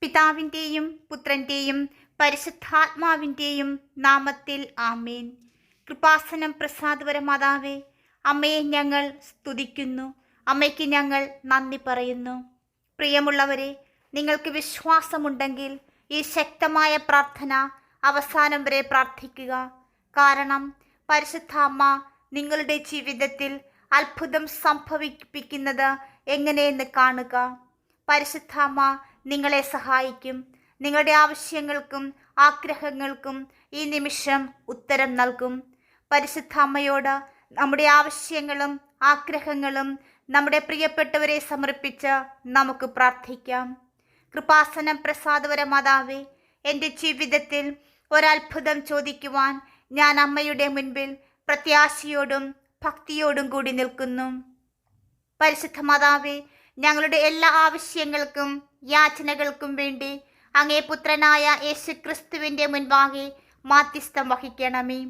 പിതാവിൻ്റെയും പുത്രൻ്റെയും പരിശുദ്ധാത്മാവിൻ്റെയും നാമത്തിൽ ആമേൻ. കൃപാസനം പ്രസാദവര മാതാവേ, അമ്മയെ ഞങ്ങൾ സ്തുതിക്കുന്നു. അമ്മയ്ക്ക് ഞങ്ങൾ നന്ദി പറയുന്നു. പ്രിയമുള്ളവരെ, നിങ്ങൾക്ക് വിശ്വാസമുണ്ടെങ്കിൽ ഈ ശക്തമായ പ്രാർത്ഥന അവസാനം വരെ പ്രാർത്ഥിക്കുക. കാരണം പരിശുദ്ധ അമ്മ നിങ്ങളുടെ ജീവിതത്തിൽ അത്ഭുതം സംഭവിപ്പിക്കുന്നത് എങ്ങനെയെന്ന് കാണുക. പരിശുദ്ധ അമ്മ നിങ്ങളെ സഹായിക്കും. നിങ്ങളുടെ ആവശ്യങ്ങൾക്കും ആഗ്രഹങ്ങൾക്കും ഈ നിമിഷം ഉത്തരം നൽകും. പരിശുദ്ധ അമ്മയോട് നമ്മുടെ ആവശ്യങ്ങളും ആഗ്രഹങ്ങളും നമ്മുടെ പ്രിയപ്പെട്ടവരെ സമർപ്പിച്ച് നമുക്ക് പ്രാർത്ഥിക്കാം. കൃപാസനം പ്രസാദവര മാതാവേ, എൻ്റെ ജീവിതത്തിൽ ഒരത്ഭുതം ചോദിക്കുവാൻ ഞാൻ അമ്മയുടെ മുൻപിൽ പ്രത്യാശയോടും ഭക്തിയോടും കൂടി നിൽക്കുന്നു. പരിശുദ്ധ മാതാവേ, ഞങ്ങളുടെ എല്ലാ ആവശ്യങ്ങൾക്കും യാചനകൾക്കും വേണ്ടി അങ്ങേ പുത്രനായ യേശുക്രിസ്തുവിൻ്റെ മുൻപാകെ മാധ്യസ്ഥം വഹിക്കണമേ.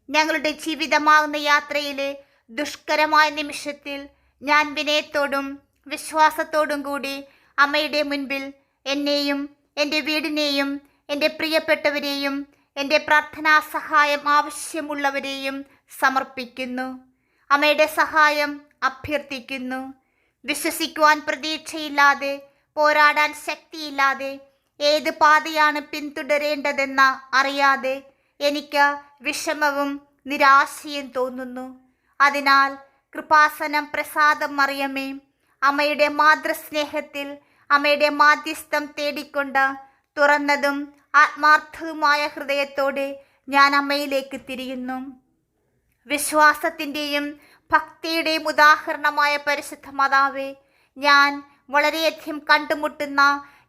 ഞങ്ങളുടെ ജീവിതമാകുന്ന യാത്രയിലെ ദുഷ്കരമായ നിമിഷത്തിൽ ഞാൻ വിനയത്തോടും വിശ്വാസത്തോടും കൂടി അമ്മയുടെ മുൻപിൽ എന്നെയും എൻ്റെ വീടിനെയും എൻ്റെ പ്രിയപ്പെട്ടവരെയും എൻ്റെ പ്രാർത്ഥനാ സഹായം ആവശ്യമുള്ളവരെയും സമർപ്പിക്കുന്നു. അമ്മയുടെ സഹായം അഭ്യർത്ഥിക്കുന്നു. വിശ്വസിക്കുവാൻ പ്രതീക്ഷയില്ലാതെ, പോരാടാൻ ശക്തിയില്ലാതെ, ഏത് പാതയാണ് പിന്തുടരേണ്ടതെന്ന് അറിയാതെ എനിക്ക് വിഷമവും നിരാശയും തോന്നുന്നു. അതിനാൽ കൃപാസനം പ്രസാദം മറിയമേ, അമ്മയുടെ മാതൃസ്നേഹത്തിൽ അമ്മയുടെ മാധ്യസ്ഥം തേടിക്കൊണ്ട് തുറന്നതും ആത്മാർത്ഥവുമായ ഹൃദയത്തോടെ ഞാൻ അമ്മയിലേക്ക് തിരിയുന്നു. വിശ്വാസത്തിൻ്റെയും ഭക്തിയുടെയും ഉദാഹരണമായ പരിശുദ്ധ മാതാവേ, ഞാൻ വളരെയധികം കണ്ടുമുട്ടുന്ന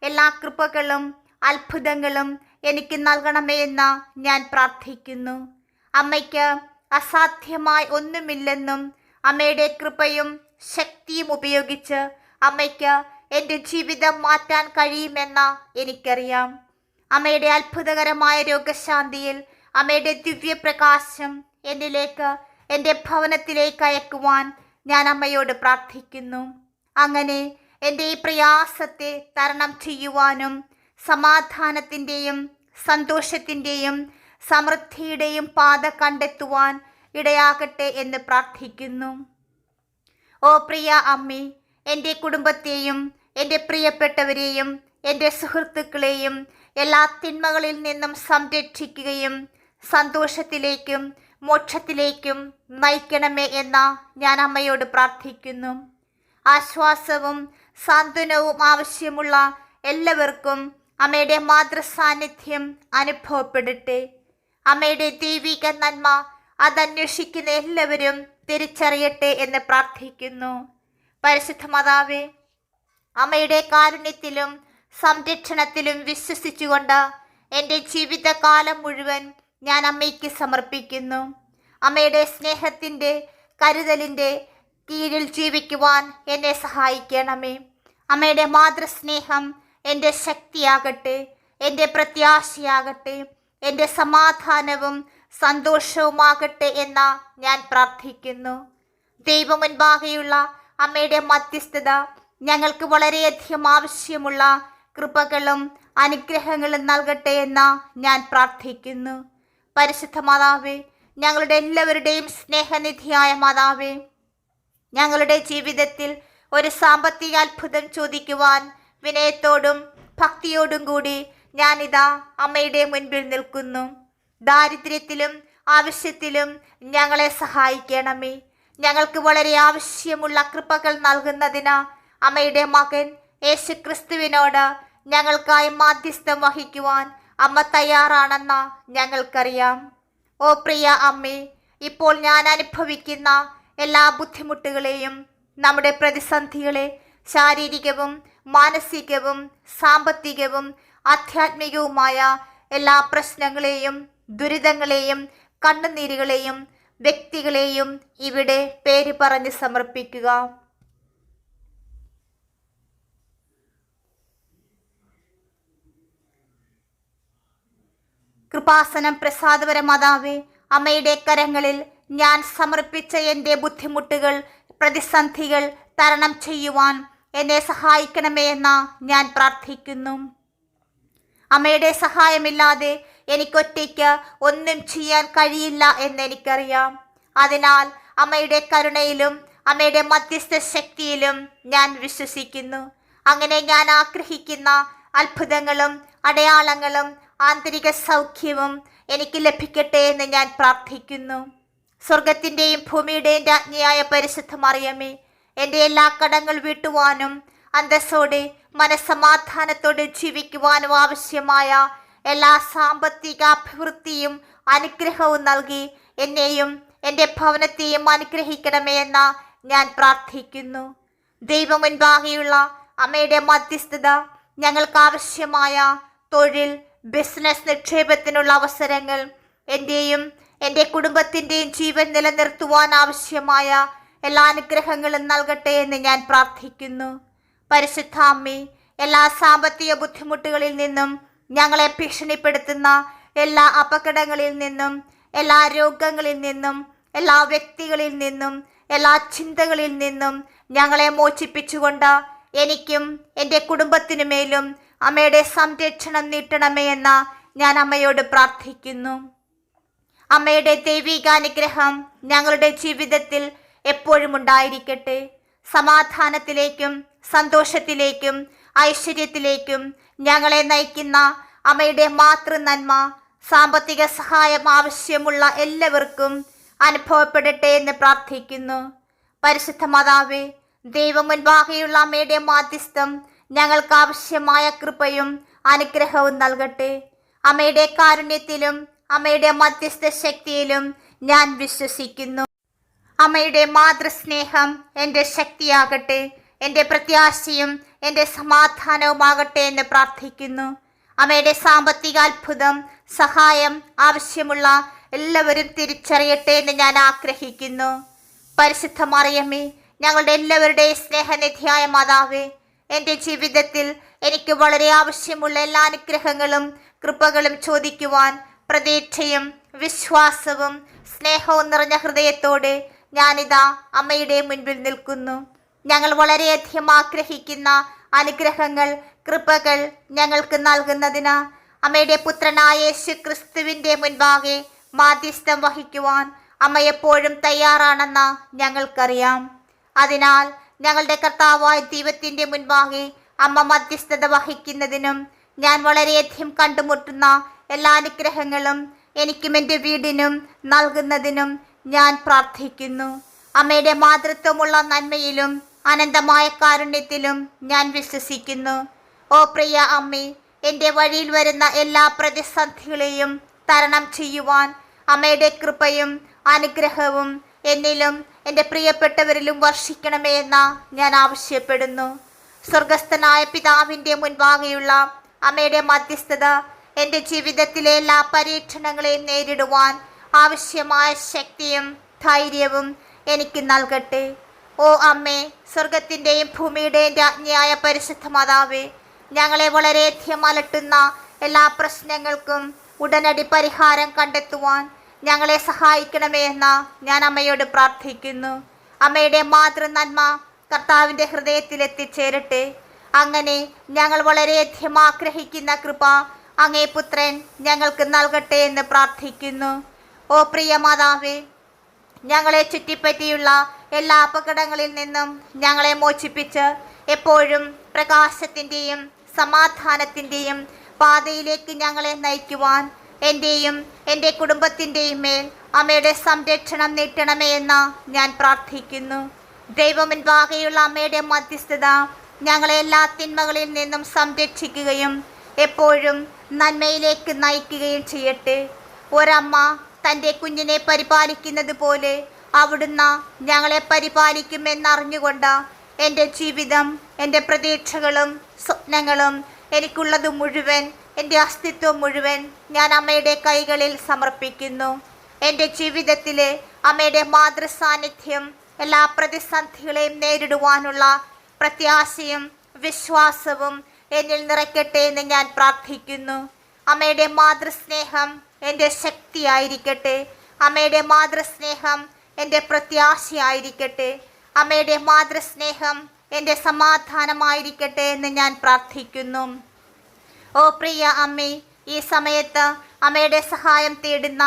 എല്ലാ കൃപകളും അത്ഭുതങ്ങളും എനിക്ക് നൽകണമേ എന്ന് ഞാൻ പ്രാർത്ഥിക്കുന്നു. അമ്മയ്ക്ക് അസാധ്യമായി ഒന്നുമില്ലെന്നും അമ്മയുടെ കൃപയും ശക്തിയും ഉപയോഗിച്ച് അമ്മയ്ക്ക് എൻ്റെ ജീവിതം മാറ്റാൻ കഴിയുമെന്ന് എനിക്കറിയാം. അമ്മയുടെ അത്ഭുതകരമായ രോഗശാന്തിയിൽ അമ്മയുടെ ദിവ്യപ്രകാശം എന്നിലേക്ക്, എൻ്റെ ഭവനത്തിലേക്ക് അയക്കുവാൻ ഞാൻ അമ്മയോട് പ്രാർത്ഥിക്കുന്നു. അങ്ങനെ എൻ്റെ ഈ പ്രയാസത്തെ തരണം ചെയ്യുവാനും സമാധാനത്തിൻ്റെയും സന്തോഷത്തിൻ്റെയും സമൃദ്ധിയുടെയും പാത കണ്ടെത്തുവാൻ ഇടയാകട്ടെ എന്ന് പ്രാർത്ഥിക്കുന്നു. ഓ പ്രിയ അമ്മേ, എൻ്റെ കുടുംബത്തെയും എൻ്റെ പ്രിയപ്പെട്ടവരെയും എൻ്റെ സുഹൃത്തുക്കളെയും എല്ലാ തിന്മകളിൽ നിന്നും സംരക്ഷിക്കുകയും സന്തോഷത്തിലേക്കും മോക്ഷത്തിലേക്കും നയിക്കണമേ എന്ന് ഞാൻ അമ്മയോട് പ്രാർത്ഥിക്കുന്നു. ആശ്വാസവും സാന്ത്വനവും ആവശ്യമുള്ള എല്ലാവർക്കും അമ്മയുടെ മാതൃസാന്നിധ്യം അനുഭവപ്പെടട്ടെ. അമ്മയുടെ ദൈവിക നന്മ അതന്വേഷിക്കുന്ന എല്ലാവരും തിരിച്ചറിയട്ടെ എന്ന് പ്രാർത്ഥിക്കുന്നു. പരിശുദ്ധ മാതാവേ, അമ്മയുടെ കാരുണ്യത്തിലും സംരക്ഷണത്തിലും വിശ്വസിച്ചുകൊണ്ട് എൻ്റെ ജീവിതകാലം മുഴുവൻ ഞാൻ അമ്മയ്ക്ക് സമർപ്പിക്കുന്നു. അമ്മയുടെ സ്നേഹത്തിൻ്റെ കരുതലിൻ്റെ കീഴിൽ ജീവിക്കുവാൻ എന്നെ സഹായിക്കണമേ. അമ്മയുടെ മാതൃസ്നേഹം എൻ്റെ ശക്തിയാകട്ടെ, എൻ്റെ പ്രത്യാശയാകട്ടെ, എൻ്റെ സമാധാനവും സന്തോഷവുമാകട്ടെ എന്ന് ഞാൻ പ്രാർത്ഥിക്കുന്നു. ദൈവം മുൻപാകെയുള്ള അമ്മയുടെ മധ്യസ്ഥത ഞങ്ങൾക്ക് വളരെയധികം ആവശ്യമുള്ള കൃപകളും അനുഗ്രഹങ്ങളും നൽകട്ടെ എന്ന് ഞാൻ പ്രാർത്ഥിക്കുന്നു. പരിശുദ്ധ മാതാവേ, ഞങ്ങളുടെ എല്ലാവരുടെയും സ്നേഹനിധിയായ മാതാവേ, ഞങ്ങളുടെ ജീവിതത്തിൽ ഒരു സാമ്പത്തിക അത്ഭുതം ചോദിക്കുവാൻ വിനയത്തോടും ഭക്തിയോടും കൂടി ഞാനിതാ അമ്മയുടെ മുൻപിൽ നിൽക്കുന്നു. ദാരിദ്ര്യത്തിലും ആവശ്യത്തിലും ഞങ്ങളെ സഹായിക്കണമേ. ഞങ്ങൾക്ക് വളരെ ആവശ്യമുള്ള കൃപകൾ നൽകുന്നതിന് അമ്മയുടെ മകൻ യേശുക്രിസ്തുവിനോട് ഞങ്ങൾക്കായി മാധ്യസ്ഥം വഹിക്കുവാൻ അമ്മ തയ്യാറാണെന്ന് ഞങ്ങൾക്കറിയാം. ഓ പ്രിയ അമ്മേ, ഇപ്പോൾ ഞാൻ അനുഭവിക്കുന്ന എല്ലാ ബുദ്ധിമുട്ടുകളെയും, നമ്മുടെ പ്രതിസന്ധികളെ, ശാരീരികവും മാനസികവും സാമ്പത്തികവും ആധ്യാത്മികവുമായ എല്ലാ പ്രശ്നങ്ങളെയും ദുരിതങ്ങളെയും കണ്ണുനീരുകളെയും വ്യക്തികളെയും ഇവിടെ പേര് പറഞ്ഞ് സമർപ്പിക്കുക. കൃപാസനം പ്രസാദവര മാതാവേ, അമ്മയുടെ കരങ്ങളിൽ ഞാൻ സമർപ്പിച്ച എൻ്റെ ബുദ്ധിമുട്ടുകൾ, പ്രതിസന്ധികൾ തരണം ചെയ്യുവാൻ എന്നെ സഹായിക്കണമേ എന്ന് ഞാൻ പ്രാർത്ഥിക്കുന്നു. അമ്മയുടെ സഹായമില്ലാതെ എനിക്കൊറ്റയ്ക്ക് ഒന്നും ചെയ്യാൻ കഴിയില്ല എന്നെനിക്കറിയാം. അതിനാൽ അമ്മയുടെ കരുണയിലും അമ്മയുടെ മധ്യസ്ഥ ശക്തിയിലും ഞാൻ വിശ്വസിക്കുന്നു. അങ്ങനെ ഞാൻ ആഗ്രഹിക്കുന്ന അത്ഭുതങ്ങളും അടയാളങ്ങളും ആന്തരിക സൗഖ്യവും എനിക്ക് ലഭിക്കട്ടെ എന്ന് ഞാൻ പ്രാർത്ഥിക്കുന്നു. സ്വർഗത്തിൻ്റെയും ഭൂമിയുടെയും രാജ്ഞിയായ പരിശുദ്ധ മറിയമേ, എൻ്റെ എല്ലാ കടങ്ങൾ വീട്ടുവാനും അന്തസ്സോടെ മനസ്സമാധാനത്തോടെ ജീവിക്കുവാനും ആവശ്യമായ എല്ലാ സാമ്പത്തിക അഭിവൃദ്ധിയും അനുഗ്രഹവും നൽകി എന്നെയും എൻ്റെ ഭവനത്തെയും അനുഗ്രഹിക്കണമേ എന്ന് ഞാൻ പ്രാർത്ഥിക്കുന്നു. ദൈവം മുൻപാകെയുള്ള അമ്മയുടെ മധ്യസ്ഥത ഞങ്ങൾക്ക് ആവശ്യമായ തൊഴിൽ, ബിസിനസ്, നിക്ഷേപത്തിനുള്ള അവസരങ്ങൾ, എൻ്റെയും എൻ്റെ കുടുംബത്തിൻ്റെയും ജീവൻ നിലനിർത്തുവാൻ ആവശ്യമായ എല്ലാ അനുഗ്രഹങ്ങളും നൽകട്ടെ എന്ന് ഞാൻ പ്രാർത്ഥിക്കുന്നു. പരിശുദ്ധ അമ്മേ, എല്ലാ സാമ്പത്തിക ബുദ്ധിമുട്ടുകളിൽ നിന്നും, ഞങ്ങളെ ഭീഷണിപ്പെടുത്തുന്ന എല്ലാ അപകടങ്ങളിൽ നിന്നും, എല്ലാ രോഗങ്ങളിൽ നിന്നും, എല്ലാ വ്യക്തികളിൽ നിന്നും, എല്ലാ ചിന്തകളിൽ നിന്നും ഞങ്ങളെ മോചിപ്പിച്ചുകൊണ്ട് എനിക്കും എൻ്റെ കുടുംബത്തിനുമേലും അമ്മയുടെ സംരക്ഷണം നീട്ടണമേ എന്ന് ഞാൻ അമ്മയോട് പ്രാർത്ഥിക്കുന്നു. അമ്മയുടെ ദൈവികാനുഗ്രഹം ഞങ്ങളുടെ ജീവിതത്തിൽ എപ്പോഴും ഉണ്ടായിരിക്കട്ടെ. സമാധാനത്തിലേക്കും സന്തോഷത്തിലേക്കും ഐശ്വര്യത്തിലേക്കും ഞങ്ങളെ നയിക്കുന്ന അമ്മയുടെ മാതൃനന്മ സാമ്പത്തിക സഹായം ആവശ്യമുള്ള എല്ലാവർക്കും അനുഭവപ്പെടട്ടെ എന്ന് പ്രാർത്ഥിക്കുന്നു. പരിശുദ്ധ മാതാവേ, ദൈവം മുൻപാകെയുള്ള അമ്മയുടെ മാധ്യസ്ഥം ഞങ്ങൾക്ക് ആവശ്യമായ കൃപയും അനുഗ്രഹവും നൽകട്ടെ. അമ്മയുടെ കാരുണ്യത്തിലും അമ്മയുടെ മധ്യസ്ഥ ശക്തിയിലും ഞാൻ വിശ്വസിക്കുന്നു. അമ്മയുടെ മാതൃസ്നേഹം എൻ്റെ ശക്തിയാകട്ടെ, എൻ്റെ പ്രത്യാശയും എൻ്റെ സമാധാനവുമാകട്ടെ എന്ന് പ്രാർത്ഥിക്കുന്നു. അമ്മയുടെ സാമ്പത്തിക അത്ഭുതം സഹായം ആവശ്യമുള്ള എല്ലാവരും തിരിച്ചറിയട്ടെ എന്ന് ഞാൻ ആഗ്രഹിക്കുന്നു. പരിശുദ്ധ മറിയമേ, ഞങ്ങളുടെ എല്ലാവരുടെയും സ്നേഹനിധിയായ മാതാവേ, എൻ്റെ ജീവിതത്തിൽ എനിക്ക് വളരെ ആവശ്യമുള്ള എല്ലാ അനുഗ്രഹങ്ങളും കൃപകളും ചോദിക്കുവാൻ പ്രതീക്ഷയും വിശ്വാസവും സ്നേഹവും നിറഞ്ഞ ഹൃദയത്തോടെ ഞാനിതാ അമ്മയുടെ മുൻപിൽ നിൽക്കുന്നു. ഞങ്ങൾ വളരെയധികം ആഗ്രഹിക്കുന്ന അനുഗ്രഹങ്ങൾ, കൃപകൾ ഞങ്ങൾക്ക് നൽകുന്നതിന് അമ്മയുടെ പുത്രനായ യേശു ക്രിസ്തുവിൻ്റെ മുൻപാകെ മാധ്യസ്ഥം വഹിക്കുവാൻ അമ്മ എപ്പോഴും തയ്യാറാണെന്ന് ഞങ്ങൾക്കറിയാം. അതിനാൽ ഞങ്ങളുടെ കർത്താവായ ദൈവത്തിൻ്റെ മുൻപാകെ അമ്മ മധ്യസ്ഥത വഹിക്കുന്നതിനും ഞാൻ വളരെയധികം കണ്ടുമുട്ടുന്ന എല്ലാ അനുഗ്രഹങ്ങളും എനിക്കും എൻ്റെ വീടിനും നൽകുന്നതിനും ഞാൻ പ്രാർത്ഥിക്കുന്നു. അമ്മയുടെ മാതൃത്വമുള്ള നന്മയിലും അനന്തമായ കാരുണ്യത്തിലും ഞാൻ വിശ്വസിക്കുന്നു. ഓ പ്രിയ അമ്മേ, എൻ്റെ വഴിയിൽ വരുന്ന എല്ലാ പ്രതിസന്ധികളെയും തരണം ചെയ്യുവാൻ അമ്മയുടെ കൃപയും അനുഗ്രഹവും എന്നിലും എൻ്റെ പ്രിയപ്പെട്ടവരിലും വർഷിക്കണമേ എന്ന് ഞാൻ ആവശ്യപ്പെടുന്നു. സ്വർഗസ്ഥനായ പിതാവിൻ്റെ മുൻപാകെയുള്ള അമ്മയുടെ മധ്യസ്ഥത എൻ്റെ ജീവിതത്തിലെ എല്ലാ പരീക്ഷണങ്ങളെയും നേരിടുവാൻ ആവശ്യമായ ശക്തിയും ധൈര്യവും എനിക്ക് നൽകട്ടെ. ഓ അമ്മേ, സ്വർഗത്തിൻ്റെയും ഭൂമിയുടെയും രാജ്ഞിയായ പരിശുദ്ധ മാതാവേ, ഞങ്ങളെ വളരെയധികം അലട്ടുന്ന എല്ലാ പ്രശ്നങ്ങൾക്കും ഉടനടി പരിഹാരം കണ്ടെത്തുവാൻ ഞങ്ങളെ സഹായിക്കണമേ എന്ന് ഞാൻ അമ്മയോട് പ്രാർത്ഥിക്കുന്നു. അമ്മയുടെ മാതൃനന്മ കർത്താവിൻ്റെ ഹൃദയത്തിൽ എത്തിച്ചേരട്ടെ. അങ്ങനെ ഞങ്ങൾ വളരെയധികം ആഗ്രഹിക്കുന്ന കൃപ അങ്ങേ പുത്രൻ ഞങ്ങൾക്ക് നൽകട്ടെ എന്ന് പ്രാർത്ഥിക്കുന്നു. ഓ പ്രിയ മാതാവേ, ഞങ്ങളെ ചുറ്റിപ്പറ്റിയുള്ള എല്ലാ അപകടങ്ങളിൽ നിന്നും ഞങ്ങളെ മോചിപ്പിച്ച് എപ്പോഴും പ്രകാശത്തിൻ്റെയും സമാധാനത്തിൻ്റെയും പാതയിലേക്ക് ഞങ്ങളെ നയിക്കുവാൻ എൻ്റെയും എൻ്റെ കുടുംബത്തിൻ്റെയും മേൽ അമ്മയുടെ സംരക്ഷണം നീട്ടണമേ എന്ന് ഞാൻ പ്രാർത്ഥിക്കുന്നു. ദൈവമുൻപാകെയുള്ള അമ്മയുടെ മധ്യസ്ഥത ഞങ്ങളെ എല്ലാ തിന്മകളിൽ നിന്നും സംരക്ഷിക്കുകയും എപ്പോഴും നന്മയിലേക്ക് നയിക്കുകയും ചെയ്യട്ടെ. ഒരമ്മ തൻ്റെ കുഞ്ഞിനെ പരിപാലിക്കുന്നത് പോലെ അവിടുന്ന് ഞങ്ങളെ പരിപാലിക്കുമെന്നറിഞ്ഞുകൊണ്ട് എൻ്റെ ജീവിതം, എൻ്റെ പ്രതീക്ഷകളും സ്വപ്നങ്ങളും, എനിക്കുള്ളത് മുഴുവൻ, എൻ്റെ അസ്തിത്വം മുഴുവൻ ഞാൻ അമ്മയുടെ കൈകളിൽ സമർപ്പിക്കുന്നു. എൻ്റെ ജീവിതത്തിലെ അമ്മയുടെ മാതൃസാന്നിധ്യം എല്ലാ പ്രതിസന്ധികളെയും നേരിടുവാനുള്ള പ്രത്യാശയും വിശ്വാസവും എന്നിൽ നിറയ്ക്കട്ടെ എന്ന് ഞാൻ പ്രാർത്ഥിക്കുന്നു. അമ്മയുടെ മാതൃസ്നേഹം എൻ്റെ ശക്തിയായിരിക്കട്ടെ. അമ്മയുടെ മാതൃസ്നേഹം എൻ്റെ പ്രത്യാശയായിരിക്കട്ടെ. അമ്മയുടെ മാതൃസ്നേഹം എൻ്റെ സമാധാനമായിരിക്കട്ടെ എന്ന് ഞാൻ പ്രാർത്ഥിക്കുന്നു. ഓ പ്രിയ അമ്മേ, ഈ സമയത്ത് അമ്മയുടെ സഹായം തേടുന്ന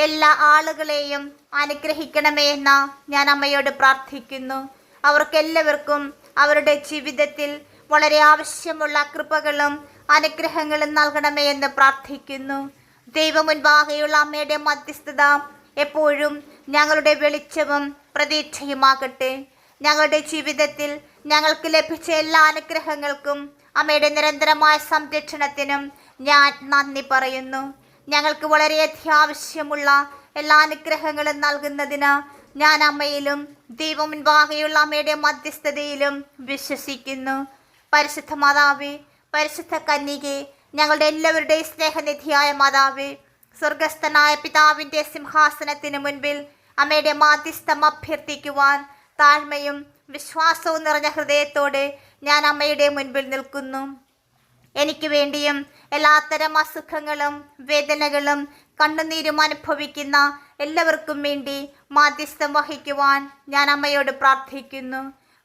എല്ലാ ആളുകളെയും അനുഗ്രഹിക്കണമേ എന്ന് ഞാൻ അമ്മയോട് പ്രാർത്ഥിക്കുന്നു. അവർക്കെല്ലാവർക്കും അവരുടെ ജീവിതത്തിൽ വളരെ ആവശ്യമുള്ള കൃപകളും അനുഗ്രഹങ്ങളും നൽകണമേ എന്ന് പ്രാർത്ഥിക്കുന്നു. ദൈവമുൻപാകെയുള്ള അമ്മയുടെ മധ്യസ്ഥത എപ്പോഴും ഞങ്ങളുടെ വെളിച്ചവും പ്രതീക്ഷയുമാകട്ടെ. ഞങ്ങളുടെ ജീവിതത്തിൽ ഞങ്ങൾക്ക് ലഭിച്ച എല്ലാ അനുഗ്രഹങ്ങൾക്കും അമ്മയുടെ നിരന്തരമായ സംരക്ഷണത്തിനും ഞാൻ നന്ദി പറയുന്നു. ഞങ്ങൾക്ക് വളരെയധികം ആവശ്യമുള്ള എല്ലാ അനുഗ്രഹങ്ങളും നൽകുന്നതിന് ഞാൻ അമ്മയിലും ദൈവമുൻപാകെയുള്ള അമ്മയുടെ മധ്യസ്ഥതയിലും വിശ്വസിക്കുന്നു. പരിശുദ്ധ മാതാവേ, പരിശുദ്ധ കന്യകേ, ഞങ്ങളുടെ എല്ലാവരുടെയും സ്നേഹനിധിയായ മാതാവേ, സ്വർഗസ്ഥനായ പിതാവിൻ്റെ സിംഹാസനത്തിന് മുൻപിൽ അമ്മയുടെ മാധ്യസ്ഥം അഭ്യർത്ഥിക്കുവാൻ താഴ്മയും വിശ്വാസവും നിറഞ്ഞ ഹൃദയത്തോടെ ഞാൻ അമ്മയുടെ മുൻപിൽ നിൽക്കുന്നു. എനിക്ക് വേണ്ടിയും എല്ലാത്തരം അസുഖങ്ങളും വേദനകളും കണ്ണുനീരും അനുഭവിക്കുന്ന എല്ലാവർക്കും വേണ്ടി മാധ്യസ്ഥം വഹിക്കുവാൻ ഞാൻ അമ്മയോട് പ്രാർത്ഥിക്കുന്നു.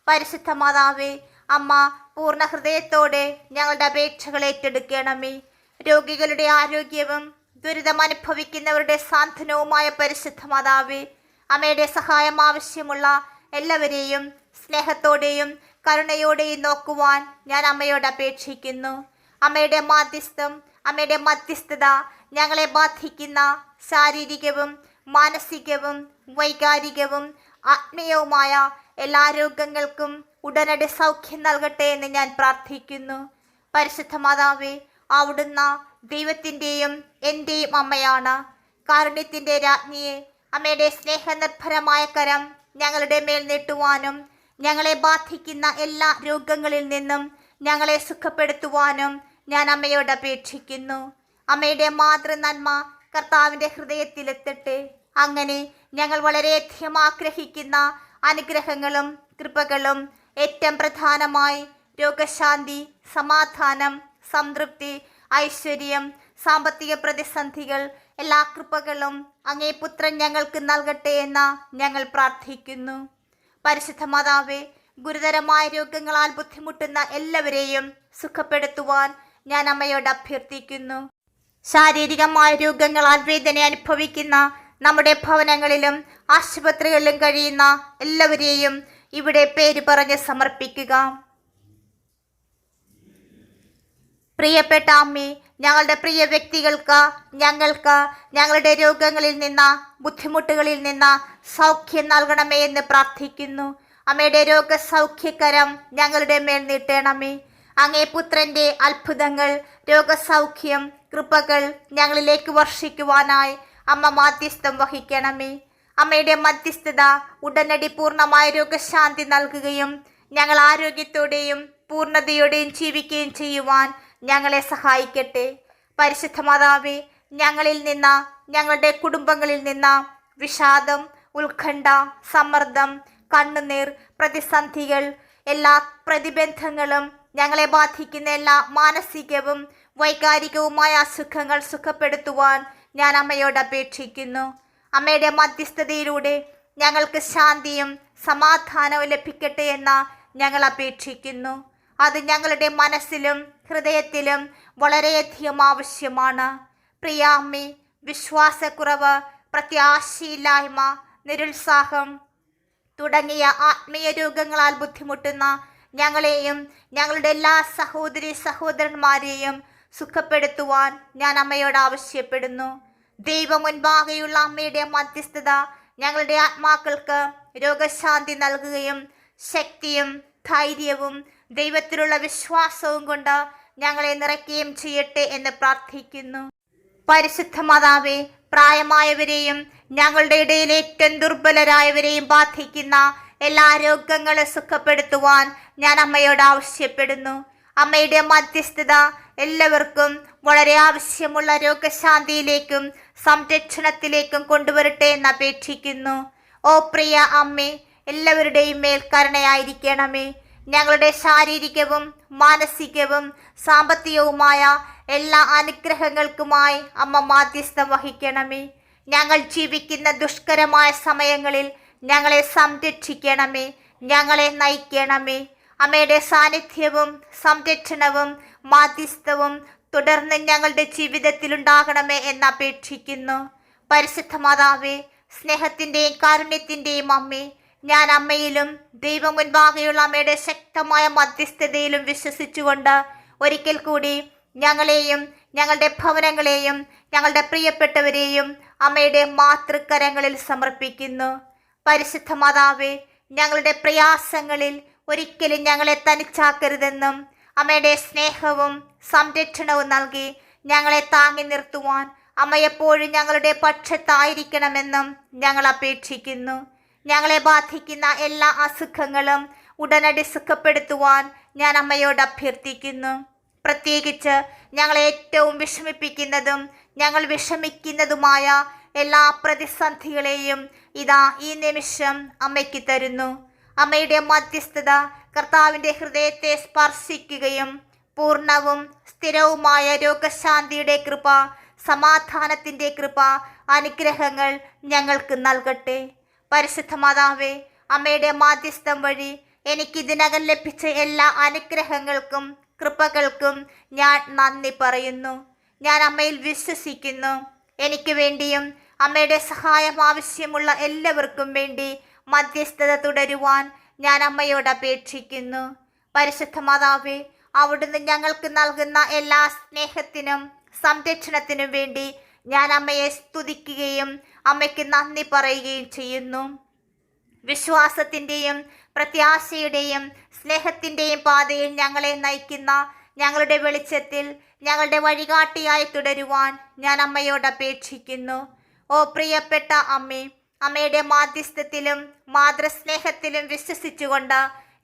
പരിശുദ്ധ മാതാവേ, അമ്മ പൂർണ്ണ ഹൃദയത്തോടെ ഞങ്ങളുടെ അപേക്ഷകൾ ഏറ്റെടുക്കണമേ. രോഗികളുടെ ആരോഗ്യവും ദുരിതമനുഭവിക്കുന്നവരുടെ സാന്ത്വനവുമായ പരിശുദ്ധ മാതാവേ, അമ്മയുടെ സഹായം ആവശ്യമുള്ള എല്ലാവരെയും സ്നേഹത്തോടെയും കരുണയോടെയും നോക്കുവാൻ ഞാൻ അമ്മയോട് അപേക്ഷിക്കുന്നു. അമ്മയുടെ മാധ്യസ്ഥം, അമ്മയുടെ മധ്യസ്ഥത ഞങ്ങളെ ബാധിക്കുന്ന ശാരീരികവും മാനസികവും വൈകാരികവും ആത്മീയവുമായ എല്ലാ രോഗങ്ങൾക്കും ഉടനടി സൗഖ്യം നൽകട്ടെ എന്ന് ഞാൻ പ്രാർത്ഥിക്കുന്നു. പരിശുദ്ധ മാതാവേ, അവിടുന്ന് ദൈവത്തിൻ്റെയും എൻ്റെയും അമ്മയാണ്. കാരുണ്യത്തിൻ്റെ രാജ്ഞിയെ, അമ്മയുടെ സ്നേഹനിർഭരമായ കരം ഞങ്ങളുടെ മേൽ നീട്ടുവാനും ഞങ്ങളെ ബാധിക്കുന്ന എല്ലാ രോഗങ്ങളിൽ നിന്നും ഞങ്ങളെ സുഖപ്പെടുത്തുവാനും ഞാൻ അമ്മയോട് അപേക്ഷിക്കുന്നു. അമ്മയുടെ മാതൃനന്മ കർത്താവിൻ്റെ ഹൃദയത്തിലെത്തട്ടെ. അങ്ങനെ ഞങ്ങൾ വളരെയധികം ആഗ്രഹിക്കുന്ന അനുഗ്രഹങ്ങളും കൃപകളും, ഏറ്റവും പ്രധാനമായി രോഗശാന്തി, സമാധാനം, സംതൃപ്തി, ഐശ്വര്യം, സാമ്പത്തിക പ്രതിസന്ധികൾ, എല്ലാ കൃപകളും അങ്ങേ പുത്രൻ ഞങ്ങൾക്ക് നൽകട്ടെ എന്ന് ഞങ്ങൾ പ്രാർത്ഥിക്കുന്നു. പരിശുദ്ധ മാതാവേ, ഗുരുതരമായ രോഗങ്ങളാൽ ബുദ്ധിമുട്ടുന്ന എല്ലാവരെയും സുഖപ്പെടുത്തുവാൻ ഞാൻ അമ്മയോട് അഭ്യർത്ഥിക്കുന്നു. ശാരീരികമായ രോഗങ്ങളാൽ വേദന അനുഭവിക്കുന്ന നമ്മുടെ ഭവനങ്ങളിലും ആശുപത്രികളിലും കഴിയുന്ന എല്ലാവരെയും ഇവിടെ പേര് പറഞ്ഞ് സമർപ്പിക്കുക. പ്രിയപ്പെട്ട അമ്മേ, ഞങ്ങളുടെ പ്രിയ വ്യക്തികൾക്ക് ഞങ്ങളുടെ രോഗങ്ങളിൽ നിന്ന്, ബുദ്ധിമുട്ടുകളിൽ നിന്ന് സൗഖ്യം നൽകണമേ എന്ന് പ്രാർത്ഥിക്കുന്നു. അമ്മയുടെ രോഗസൗഖ്യകരം ഞങ്ങളുടെ മേൽ നീട്ടണമേ. അങ്ങേ പുത്രൻ്റെ അത്ഭുതങ്ങൾ, രോഗസൗഖ്യം, കൃപകൾ ഞങ്ങളിലേക്ക് വർഷിക്കുവാനായി അമ്മ മാധ്യസ്ഥം വഹിക്കണമേ. അമ്മയുടെ മധ്യസ്ഥത ഉടനടി പൂർണ്ണമായ രോഗശാന്തി നൽകുകയും ഞങ്ങൾ ആരോഗ്യത്തോടെയും പൂർണ്ണതയോടെയും ജീവിക്കുകയും ചെയ്യുവാൻ ഞങ്ങളെ സഹായിക്കട്ടെ. പരിശുദ്ധ മാതാവേ, ഞങ്ങളിൽ നിന്ന്, ഞങ്ങളുടെ കുടുംബങ്ങളിൽ നിന്ന് വിഷാദം, ഉത്കണ്ഠ, സമ്മർദ്ദം, കണ്ണുനീർ, പ്രതിസന്ധികൾ, എല്ലാ പ്രതിബന്ധങ്ങളും, ഞങ്ങളെ ബാധിക്കുന്ന എല്ലാ മാനസികവും വൈകാരികവുമായ അസുഖങ്ങൾ സുഖപ്പെടുത്തുവാൻ ഞാൻ അമ്മയോട് അപേക്ഷിക്കുന്നു. അമ്മയുടെ മധ്യസ്ഥതയിലൂടെ ഞങ്ങൾക്ക് ശാന്തിയും സമാധാനവും ലഭിക്കട്ടെ എന്ന് ഞങ്ങൾ അപേക്ഷിക്കുന്നു. അത് ഞങ്ങളുടെ മനസ്സിലും ഹൃദയത്തിലും വളരെയധികം ആവശ്യമാണ്. പ്രിയ അമ്മേ, വിശ്വാസക്കുറവ്, പ്രത്യാശയില്ലായ്മ, നിരുത്സാഹം തുടങ്ങിയ ആത്മീയ രോഗങ്ങളാൽ ബുദ്ധിമുട്ടുന്ന ഞങ്ങളെയും ഞങ്ങളുടെ എല്ലാ സഹോദരി സഹോദരന്മാരെയും സുഖപ്പെടുത്തുവാൻ ഞാൻ അമ്മയോട് ആവശ്യപ്പെടുന്നു. ദൈവമുൻപാകെയുള്ള അമ്മയുടെ മധ്യസ്ഥത ഞങ്ങളുടെ ആത്മാക്കൾക്ക് രോഗശാന്തി നൽകുകയും ശക്തിയും ധൈര്യവും ദൈവത്തിലുള്ള വിശ്വാസവും കൊണ്ട് ഞങ്ങളെ നിറയ്ക്കുകയും ചെയ്യട്ടെ എന്ന് പ്രാർത്ഥിക്കുന്നു. പരിശുദ്ധ മാതാവേ, പ്രായമായവരെയും ഞങ്ങളുടെ ഇടയിൽ ഏറ്റവും ദുർബലരായവരെയും ബാധിക്കുന്ന എല്ലാ രോഗങ്ങളെ സുഖപ്പെടുത്തുവാൻ ഞാൻ അമ്മയോട് ആവശ്യപ്പെടുന്നു. അമ്മയുടെ മധ്യസ്ഥത എല്ലാവർക്കും വളരെ ആവശ്യമുള്ള രോഗശാന്തിയിലേക്കും സംരക്ഷണത്തിലേക്കും കൊണ്ടുവരട്ടെ എന്ന് അപേക്ഷിക്കുന്നു. ഓ പ്രിയ അമ്മേ, എല്ലാവരുടെയും മേൽ കരുണയായിരിക്കണമേ. ഞങ്ങളുടെ ശാരീരികവും മാനസികവും സാമ്പത്തികവുമായ എല്ലാ അനുഗ്രഹങ്ങൾക്കുമായി അമ്മ മാധ്യസ്ഥം വഹിക്കണമേ. ഞങ്ങൾ ജീവിക്കുന്ന ദുഷ്കരമായ സമയങ്ങളിൽ ഞങ്ങളെ സംരക്ഷിക്കണമേ, ഞങ്ങളെ നയിക്കണമേ. അമ്മയുടെ സാന്നിധ്യവും സംരക്ഷണവും മാധ്യസ്ഥവും തുടർന്ന് ഞങ്ങളുടെ ജീവിതത്തിലുണ്ടാകണമേ എന്നപേക്ഷിക്കുന്നു. പരിശുദ്ധ മാതാവേ, സ്നേഹത്തിൻ്റെയും കാരുണ്യത്തിൻ്റെയും അമ്മേ, ഞാൻ അമ്മയിലും ദൈവം മുൻപാകെയുള്ള അമ്മയുടെ ശക്തമായ മധ്യസ്ഥതയിലും വിശ്വസിച്ചുകൊണ്ട് ഒരിക്കൽ കൂടി ഞങ്ങളെയും ഞങ്ങളുടെ ഭവനങ്ങളെയും ഞങ്ങളുടെ പ്രിയപ്പെട്ടവരെയും അമ്മയുടെ മാതൃകരങ്ങളിൽ സമർപ്പിക്കുന്നു. പരിശുദ്ധ മാതാവേ, ഞങ്ങളുടെ പ്രയാസങ്ങളിൽ ഒരിക്കലും ഞങ്ങളെ തനിച്ചാക്കരുതെന്നും അമ്മയുടെ സ്നേഹവും സംരക്ഷണവും നൽകി ഞങ്ങളെ താങ്ങി നിർത്തുവാൻ അമ്മ എപ്പോഴും ഞങ്ങളുടെ പക്ഷത്തായിരിക്കണമെന്നും ഞങ്ങൾ അപേക്ഷിക്കുന്നു. ഞങ്ങളെ ബാധിക്കുന്ന എല്ലാ അസുഖങ്ങളും ഉടനടി സുഖപ്പെടുത്തുവാൻ ഞാൻ അമ്മയോട് അഭ്യർത്ഥിക്കുന്നു. പ്രത്യേകിച്ച് ഞങ്ങളെ ഏറ്റവും വിഷമിപ്പിക്കുന്നതും ഞങ്ങൾ വിഷമിക്കുന്നതുമായ എല്ലാ പ്രതിസന്ധികളെയും ഇതാ ഈ നിമിഷം അമ്മയ്ക്ക് തരുന്നു. അമ്മയുടെ മധ്യസ്ഥത കർത്താവിൻ്റെ ഹൃദയത്തെ സ്പർശിക്കുകയും പൂർണ്ണവും സ്ഥിരവുമായ രോഗശാന്തിയുടെ കൃപ, സമാധാനത്തിൻ്റെ കൃപ, അനുഗ്രഹങ്ങൾ ഞങ്ങൾക്ക് നൽകട്ടെ. പരിശുദ്ധ മാതാവേ, അമ്മയുടെ മാധ്യസ്ഥം വഴി എനിക്ക് ഇതിനകം ലഭിച്ച എല്ലാ അനുഗ്രഹങ്ങൾക്കും കൃപകൾക്കും ഞാൻ നന്ദി പറയുന്നു. ഞാൻ അമ്മയിൽ വിശ്വസിക്കുന്നു. എനിക്ക് വേണ്ടിയും അമ്മയുടെ സഹായം ആവശ്യമുള്ള എല്ലാവർക്കും വേണ്ടി മധ്യസ്ഥത തുടരുവാൻ ഞാൻ അമ്മയോട് അപേക്ഷിക്കുന്നു. പരിശുദ്ധ മാതാവേ, അവിടുന്ന് ഞങ്ങൾക്ക് നൽകുന്ന എല്ലാ സ്നേഹത്തിനും സംരക്ഷണത്തിനും വേണ്ടി ഞാൻ അമ്മയെ സ്തുതിക്കുകയും അമ്മയ്ക്ക് നന്ദി പറയുകയും ചെയ്യുന്നു. വിശ്വാസത്തിൻ്റെയും പ്രത്യാശയുടെയും സ്നേഹത്തിൻ്റെയും പാതയിൽ ഞങ്ങളെ നയിക്കുന്ന ഞങ്ങളുടെ വെളിച്ചത്തിൽ ഞങ്ങളുടെ വഴികാട്ടിയായി തുടരുവാൻ ഞാൻ അമ്മയോട് അപേക്ഷിക്കുന്നു. ഓ പ്രിയപ്പെട്ട അമ്മേ, അമ്മയുടെ മാധ്യസ്ഥത്തിലും മാതൃസ്നേഹത്തിലും വിശ്വസിച്ചുകൊണ്ട്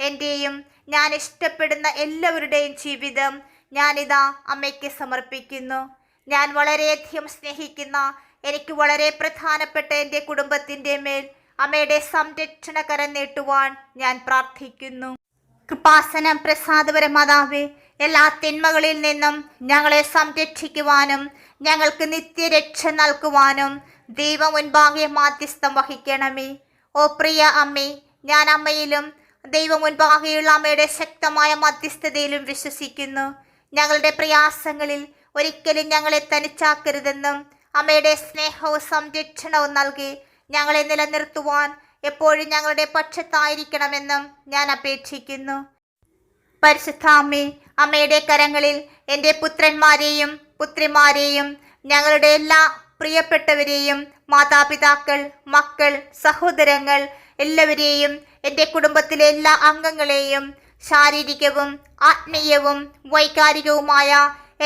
എൻ്റെയും ഞാൻ ഇഷ്ടപ്പെടുന്ന എല്ലാവരുടെയും ജീവിതം ഞാനിതാ അമ്മയ്ക്ക് സമർപ്പിക്കുന്നു. ഞാൻ വളരെയധികം സ്നേഹിക്കുന്ന, എനിക്ക് വളരെ പ്രധാനപ്പെട്ട എൻ്റെ കുടുംബത്തിൻ്റെ മേൽ അമ്മയുടെ സംരക്ഷണകരം നീട്ടുവാൻ ഞാൻ പ്രാർത്ഥിക്കുന്നു. കൃപാസനം പ്രസാദപര മാതാവേ, എല്ലാ തിന്മകളിൽ നിന്നും ഞങ്ങളെ സംരക്ഷിക്കുവാനും ഞങ്ങൾക്ക് നിത്യരക്ഷ നൽകുവാനും ദൈവം മുൻപാകെ മാധ്യസ്ഥം വഹിക്കണമേ. ഓ പ്രിയ അമ്മേ, ഞാൻ അമ്മയിലും ദൈവം മുൻപാകെയുള്ള അമ്മയുടെ ശക്തമായ മധ്യസ്ഥതയിലും വിശ്വസിക്കുന്നു. ഞങ്ങളുടെ പ്രയാസങ്ങളിൽ ഒരിക്കലും ഞങ്ങളെ തനിച്ചാക്കരുതെന്നും അമ്മയുടെ സ്നേഹവും സംരക്ഷണവും നൽകി ഞങ്ങളെ നിലനിർത്തുവാൻ എപ്പോഴും ഞങ്ങളുടെ പക്ഷത്തായിരിക്കണമെന്നും ഞാൻ അപേക്ഷിക്കുന്നു. പരിശുദ്ധ അമ്മേ, അമ്മയുടെ കരങ്ങളിൽ എൻ്റെ പുത്രന്മാരെയും പുത്രിമാരെയും ഞങ്ങളുടെ എല്ലാ പ്രിയപ്പെട്ടവരെയും മാതാപിതാക്കൾ, മക്കൾ, സഹോദരങ്ങൾ എല്ലാവരെയും എൻ്റെ കുടുംബത്തിലെ എല്ലാ അംഗങ്ങളെയും ശാരീരികവും ആത്മീയവും വൈകാരികവുമായ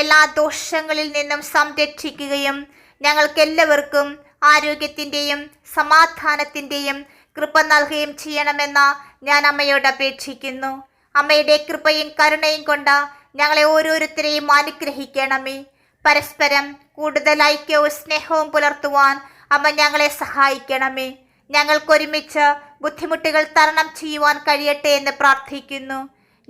എല്ലാ ദോഷങ്ങളിൽ നിന്നും സംരക്ഷിക്കുകയും ഞങ്ങൾക്കെല്ലാവർക്കും ആരോഗ്യത്തിൻ്റെയും സമാധാനത്തിൻ്റെയും കൃപ നൽകുകയും ചെയ്യണമെന്ന് ഞാൻ അമ്മയോട് അപേക്ഷിക്കുന്നു. അമ്മയുടെ കൃപയും കരുണയും കൊണ്ട് ഞങ്ങളെ ഓരോരുത്തരെയും അനുഗ്രഹിക്കണമേ. പരസ്പരം കൂടുതൽ ഐക്യവും സ്നേഹവും പുലർത്തുവാൻ അമ്മ ഞങ്ങളെ സഹായിക്കണമേ. ഞങ്ങൾക്കൊരുമിച്ച് ബുദ്ധിമുട്ടുകൾ തരണം ചെയ്യുവാൻ കഴിയട്ടെ എന്ന് പ്രാർത്ഥിക്കുന്നു.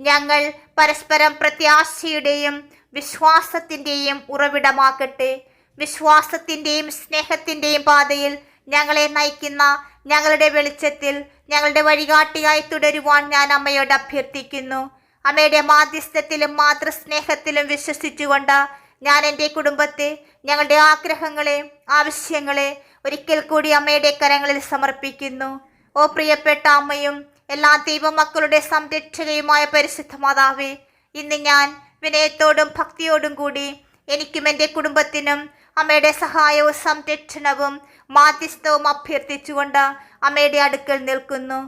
ഞങ്ങൾ പരസ്പരം പ്രത്യാശയുടെയും വിശ്വാസത്തിൻ്റെയും ഉറവിടമാകട്ടെ. വിശ്വാസത്തിൻ്റെയും സ്നേഹത്തിൻ്റെയും പാതയിൽ ഞങ്ങളെ നയിക്കുന്ന ഞങ്ങളുടെ വെളിച്ചത്തിൽ ഞങ്ങളുടെ വഴികാട്ടിയായി തുടരുവാൻ ഞാൻ അമ്മയോട് അഭ്യർത്ഥിക്കുന്നു. അമ്മയുടെ മാധ്യസ്ഥത്തിലും മാതൃസ്നേഹത്തിലും വിശ്വസിച്ചുകൊണ്ട് ഞാൻ എൻ്റെ കുടുംബത്തെ, ഞങ്ങളുടെ ആഗ്രഹങ്ങളെ, ആവശ്യങ്ങളെ ഒരിക്കൽ കൂടി അമ്മയുടെ കരങ്ങളിൽ സമർപ്പിക്കുന്നു. ഓ പ്രിയപ്പെട്ട അമ്മയും എല്ലാ ദൈവമക്കളുടെ സംരക്ഷകയുമായ പരിശുദ്ധ മാതാവേ, ഇന്ന് ഞാൻ വിനയത്തോടും ഭക്തിയോടും കൂടി എനിക്കും എൻ്റെ കുടുംബത്തിനും അമ്മയുടെ സഹായവും സംരക്ഷണവും മാധ്യസ്ഥവും അഭ്യർത്ഥിച്ചുകൊണ്ട് അമ്മയുടെ അടുക്കൽ നിൽക്കുന്നു.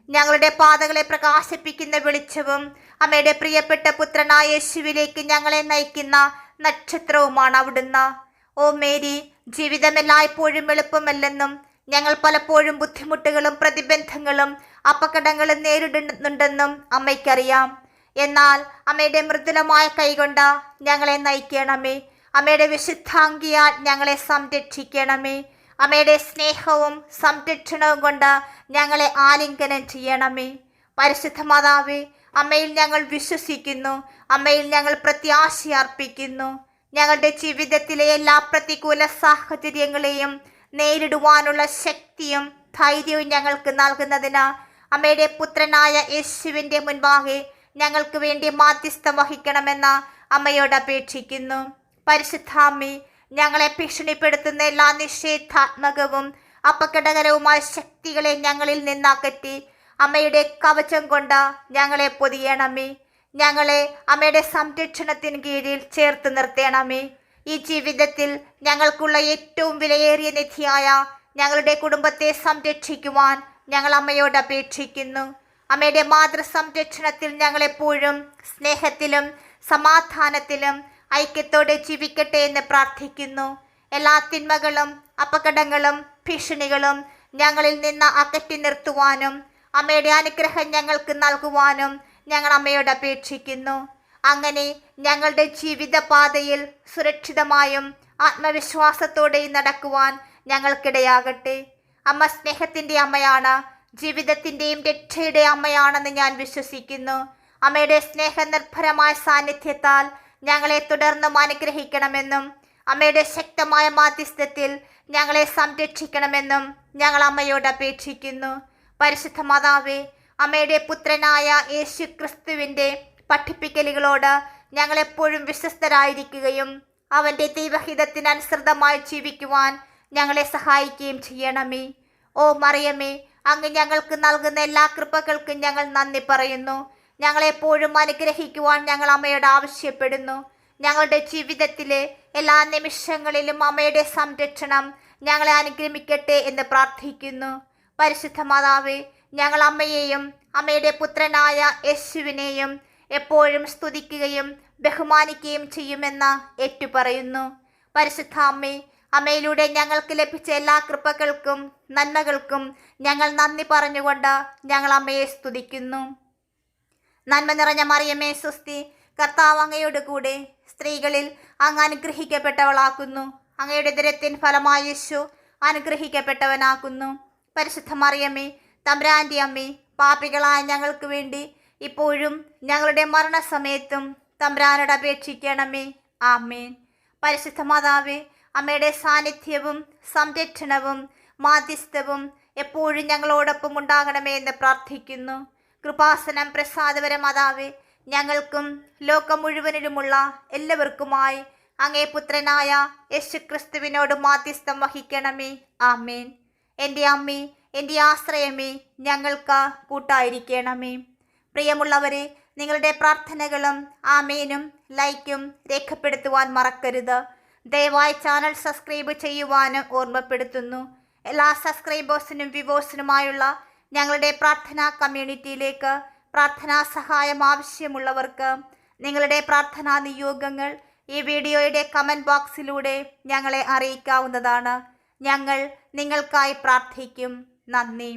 ഞങ്ങളുടെ പാതകളെ പ്രകാശിപ്പിക്കുന്ന വെളിച്ചവും അമ്മയുടെ പ്രിയപ്പെട്ട പുത്രനായ യേശുവിലേക്ക് ഞങ്ങളെ നയിക്കുന്ന നക്ഷത്രവുമാണ് അവിടുന്ന്. ഓ മേരി, ജീവിതം എല്ലായ്പ്പോഴും എളുപ്പമല്ലെന്നും ഞങ്ങൾ പലപ്പോഴും ബുദ്ധിമുട്ടുകളും പ്രതിബന്ധങ്ങളും അപകടങ്ങളും നേരിടുന്നുണ്ടെന്നും അമ്മയ്ക്കറിയാം. എന്നാൽ അമ്മയുടെ മൃദുലമായ കൈകൊണ്ട് ഞങ്ങളെ നയിക്കണമേ. അമ്മയുടെ വിശുദ്ധാംഗിയാൽ ഞങ്ങളെ സംരക്ഷിക്കണമേ. അമ്മയുടെ സ്നേഹവും സംരക്ഷണവും കൊണ്ട് ഞങ്ങളെ ആലിംഗനം ചെയ്യണമേ. പരിശുദ്ധ മാതാവേ, അമ്മയിൽ ഞങ്ങൾ വിശ്വസിക്കുന്നു. അമ്മയിൽ ഞങ്ങൾ പ്രത്യാശ അർപ്പിക്കുന്നു. ഞങ്ങളുടെ ജീവിതത്തിലെ എല്ലാ പ്രതികൂല സാഹചര്യങ്ങളെയും നേരിടുവാനുള്ള ശക്തിയും ധൈര്യവും ഞങ്ങൾക്ക് നൽകുന്നതിന് അമ്മയുടെ പുത്രനായ യേശുവിൻ്റെ മുൻപാകെ ഞങ്ങൾക്ക് വേണ്ടി മാധ്യസ്ഥം വഹിക്കണമെന്ന് അമ്മയോട് അപേക്ഷിക്കുന്നു. പരിശുദ്ധാമ്മേ, ഞങ്ങളെ ഭീഷണിപ്പെടുത്തുന്ന എല്ലാ നിഷേധാത്മകവും അപകടകരവുമായ ശക്തികളെ ഞങ്ങളിൽ നിന്നകറ്റി അമ്മയുടെ കവചം കൊണ്ട് ഞങ്ങളെ പൊതിയണമേ. ഞങ്ങളെ അമ്മയുടെ സംരക്ഷണത്തിന് കീഴിൽ ചേർത്ത് നിർത്തണമേ. ഈ ജീവിതത്തിൽ ഞങ്ങൾക്കുള്ള ഏറ്റവും വിലയേറിയ നിധിയായ ഞങ്ങളുടെ കുടുംബത്തെ സംരക്ഷിക്കുവാൻ ഞങ്ങൾ അമ്മയോട് അപേക്ഷിക്കുന്നു. അമ്മയുടെ മാതൃസംരക്ഷണത്തിൽ ഞങ്ങളെപ്പോഴും സ്നേഹത്തിലും സമാധാനത്തിലും ഐക്യത്തോടെ ജീവിക്കട്ടെ എന്ന് പ്രാർത്ഥിക്കുന്നു. എല്ലാ തിന്മകളും അപകടങ്ങളും ഭീഷണികളും ഞങ്ങളിൽ നിന്ന് അകറ്റി നിർത്തുവാനും അമ്മയുടെ അനുഗ്രഹം ഞങ്ങൾക്ക് നൽകുവാനും ഞങ്ങൾ അമ്മയോട് അപേക്ഷിക്കുന്നു. അങ്ങനെ ഞങ്ങളുടെ ജീവിതപാതയിൽ സുരക്ഷിതമായും ആത്മവിശ്വാസത്തോടെയും നടക്കുവാൻ ഞങ്ങൾക്കിടയാകട്ടെ. അമ്മ സ്നേഹത്തിൻ്റെ അമ്മയാണ്, ജീവിതത്തിൻ്റെയും രക്ഷയുടെ അമ്മയാണെന്ന് ഞാൻ വിശ്വസിക്കുന്നു. അമ്മയുടെ സ്നേഹനിർഭരമായ സാന്നിധ്യത്താൽ ഞങ്ങളെ തുടർന്നും അനുഗ്രഹിക്കണമെന്നും അമ്മയുടെ ശക്തമായ മാധ്യസ്ഥത്തിൽ ഞങ്ങളെ സംരക്ഷിക്കണമെന്നും ഞങ്ങൾ അമ്മയോട് അപേക്ഷിക്കുന്നു. പരിശുദ്ധ മാതാവേ, അമ്മയുടെ പുത്രനായ യേശു ക്രിസ്തുവിൻ്റെ പഠിപ്പിക്കലുകളോട് ഞങ്ങളെപ്പോഴും വിശ്വസ്തരായിരിക്കുകയും അവൻ്റെ ദൈവഹിതത്തിനനുസൃതമായി ജീവിക്കുവാൻ ഞങ്ങളെ സഹായിക്കുകയും ചെയ്യണമേ. ഓ മറിയമേ, അങ്ങ് ഞങ്ങൾക്ക് നൽകുന്ന എല്ലാ കൃപകൾക്കും ഞങ്ങൾ നന്ദി പറയുന്നു. ഞങ്ങളെപ്പോഴും അനുഗ്രഹിക്കുവാൻ ഞങ്ങൾ അമ്മയോട് ആവശ്യപ്പെടുന്നു. ഞങ്ങളുടെ ജീവിതത്തിലെ എല്ലാ നിമിഷങ്ങളിലും അമ്മയുടെ സംരക്ഷണം ഞങ്ങളെ അനുഗ്രഹിക്കട്ടെ എന്ന് പ്രാർത്ഥിക്കുന്നു. പരിശുദ്ധ മാതാവേ, ഞങ്ങൾ അമ്മയെയും അമ്മയുടെ പുത്രനായ യേശുവിനെയും എപ്പോഴും സ്തുതിക്കുകയും ബഹുമാനിക്കുകയും ചെയ്യുമെന്ന് ഏറ്റുപറയുന്നു. പരിശുദ്ധ അമ്മേ, അമ്മയിലൂടെ ഞങ്ങൾക്ക് ലഭിച്ച എല്ലാ കൃപകൾക്കും നന്മകൾക്കും ഞങ്ങൾ നന്ദി പറഞ്ഞുകൊണ്ട് ഞങ്ങൾ അമ്മയെ സ്തുതിക്കുന്നു. നന്മ നിറഞ്ഞ മറിയമേ സ്വസ്തി, കർത്താവ് അങ്ങയോട് കൂടെ സ്ത്രീകളിൽ അങ്ങ് അനുഗ്രഹിക്കപ്പെട്ടവളാക്കുന്നു. അങ്ങയുടെ ഉദരത്തിൻ ഫലമായ യേശു അനുഗ്രഹിക്കപ്പെട്ടവനാക്കുന്നു. പരിശുദ്ധ മറിയമേ, തമ്പുരാൻ്റെ അമ്മേ, പാപികളായ ഞങ്ങൾക്ക് വേണ്ടി ഇപ്പോഴും ഞങ്ങളുടെ മരണസമയത്തും തമ്പുരാനോട് അപേക്ഷിക്കണമേ. ആമേൻ. പരിശുദ്ധ മാതാവേ, അമ്മയുടെ സാന്നിധ്യവും സംരക്ഷണവും മാധ്യസ്ഥവും എപ്പോഴും ഞങ്ങളോടൊപ്പം ഉണ്ടാകണമേ എന്ന് പ്രാർത്ഥിക്കുന്നു. കൃപാസനം പ്രസാദപര മാതാവേ, ഞങ്ങൾക്കും ലോകം മുഴുവനിലുമുള്ള എല്ലാവർക്കുമായി അങ്ങേ പുത്രനായ യേശുക്രിസ്തുവിനോട് മാധ്യസ്ഥം വഹിക്കണമേ. ആമേൻ. എൻ്റെ അമ്മേ, എൻ്റെ ആശ്രയമേ, ഞങ്ങൾക്ക് കൂട്ടായിരിക്കണമേ. പ്രിയമുള്ളവരെ, നിങ്ങളുടെ പ്രാർത്ഥനകളും ആമേനും ലൈക്കും രേഖപ്പെടുത്തുവാൻ മറക്കരുത്. ദയവായി ചാനൽ സബ്സ്ക്രൈബ് ചെയ്യുവാനും ഓർമ്മപ്പെടുത്തുന്നു. എല്ലാ സബ്സ്ക്രൈബേഴ്സിനും വ്യൂവേഴ്സിനുമായുള്ള ഞങ്ങളുടെ പ്രാർത്ഥനാ കമ്മ്യൂണിറ്റിയിലേക്ക് പ്രാർത്ഥനാ സഹായം ആവശ്യമുള്ളവർക്ക് നിങ്ങളുടെ പ്രാർത്ഥനാ നിയോഗങ്ങൾ ഈ വീഡിയോയുടെ കമൻറ്റ് ബോക്സിലൂടെ ഞങ്ങളെ അറിയിക്കാവുന്നതാണ്. ഞങ്ങൾ നിങ്ങൾക്കായി പ്രാർത്ഥിക്കും. നന്ദി.